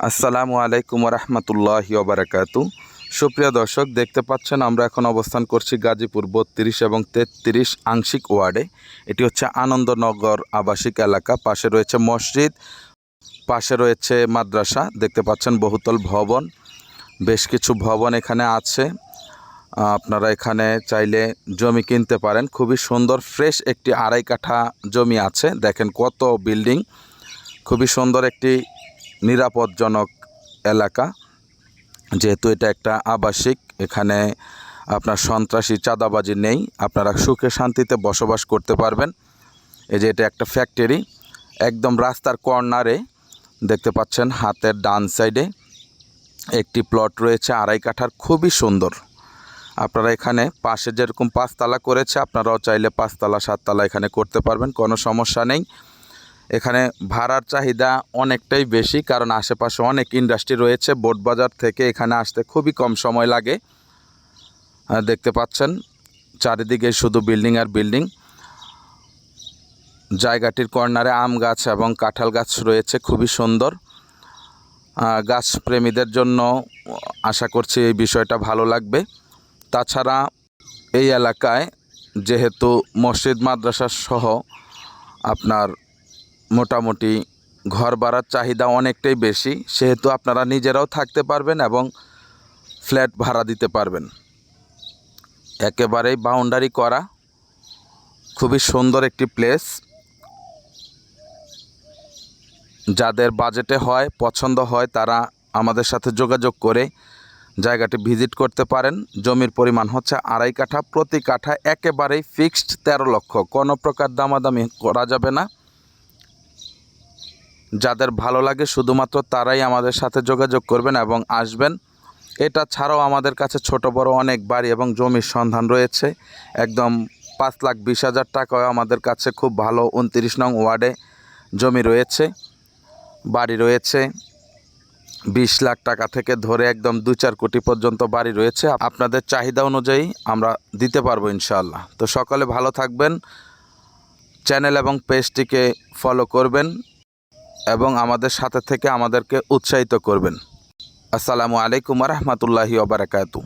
আসসালামু আলাইকুম রহমতুল্লাহি ওবারাকাতু। সুপ্রিয় দর্শক, দেখতে পাচ্ছেন আমরা এখন অবস্থান করছি গাজীপুর 32 এবং 33 আংশিক ওয়ার্ডে। এটি হচ্ছে আনন্দনগর আবাসিক এলাকা। পাশে রয়েছে মসজিদ, পাশে রয়েছে মাদ্রাসা। দেখতে পাচ্ছেন বহুতল ভবন, বেশ কিছু ভবন এখানে আছে। আপনারা এখানে চাইলে জমি কিনতে পারেন। খুবই সুন্দর ফ্রেশ একটি 2.5 কাঠা জমি আছে। দেখেন কত বিল্ডিং, খুবই সুন্দর একটি নিরাপদজনক এলাকা। যেহেতু এটা একটা আবাসিক, এখানে আপনার সন্ত্রাসী চাঁদাবাজি নেই, আপনারা সুখে শান্তিতে বসবাস করতে পারবেন। এই যে এটা একটা ফ্যাক্টরি, একদম রাস্তার কর্নারে দেখতে পাচ্ছেন হাতের ডান সাইডে একটি প্লট রয়েছে 2.5 কাঠার, খুবই সুন্দর। আপনারা এখানে পাশে যেরকম 5 তালা করেছে, আপনারাও চাইলে 5 তালা 7 তালা এখানে করতে পারবেন, কোনো সমস্যা নেই। এখানে ভাড়ার চাহিদা অনেকটাই বেশি, কারণ আশেপাশে অনেক ইন্ডাস্ট্রি রয়েছে। বোটবাজার থেকে এখানে আসতে খুবই কম সময় লাগে। দেখতে পাচ্ছেন চারিদিকে শুধু বিল্ডিং আর বিল্ডিং। জায়গাটির কর্নারে আম গাছ এবং কাঁঠাল গাছ রয়েছে, খুবই সুন্দর। গাছ প্রেমীদের জন্য আশা করছি এই বিষয়টা ভালো লাগবে। তাছাড়া এই এলাকায় যেহেতু মসজিদ মাদ্রাসা সহ আপনার মোটামুটি ঘর ভাড়ার চাহিদা অনেকটাই বেশি, সেহেতু আপনারা নিজেরাও থাকতে পারবেন এবং ফ্ল্যাট ভাড়া দিতে পারবেন। একেবারেই বাউন্ডারি করা, খুবই সুন্দর একটি প্লেস। যাদের বাজেটে হয়, পছন্দ হয়, তারা আমাদের সাথে যোগাযোগ করে জায়গাটি ভিজিট করতে পারেন। জমির পরিমাণ হচ্ছে 2.5 কাঠা, প্রতি কাঠা একেবারেই ফিক্সড 13 লক্ষ, কোনো প্রকার দামাদামি করা যাবে না। যাদের ভালো লাগে শুধুমাত্র তারাই আমাদের সাথে যোগাযোগ করবেন এবং আসবেন। এটা ছাড়াও আমাদের কাছে ছোট বড় অনেক বাড়ি এবং জমির সন্ধান রয়েছে। একদম 5,20,000 টাকাও আমাদের কাছে খুব ভালো 29 নং ওয়ার্ডে জমি রয়েছে, বাড়ি রয়েছে। 20 লাখ টাকা থেকে ধরে একদম 2-4 কোটি পর্যন্ত বাড়ি রয়েছে। আপনাদের চাহিদা অনুযায়ী আমরা দিতে পারবো ইনশাআল্লাহ। তো সকলে ভালো থাকবেন, চ্যানেল এবং পেজটিকে ফলো করবেন এবং আমাদের সাথে থেকে আমাদেরকে উৎসাহিত করবেন। আসসালামু আলাইকুম রহমতুল্লাহি ওয়া বারাকাতুহু।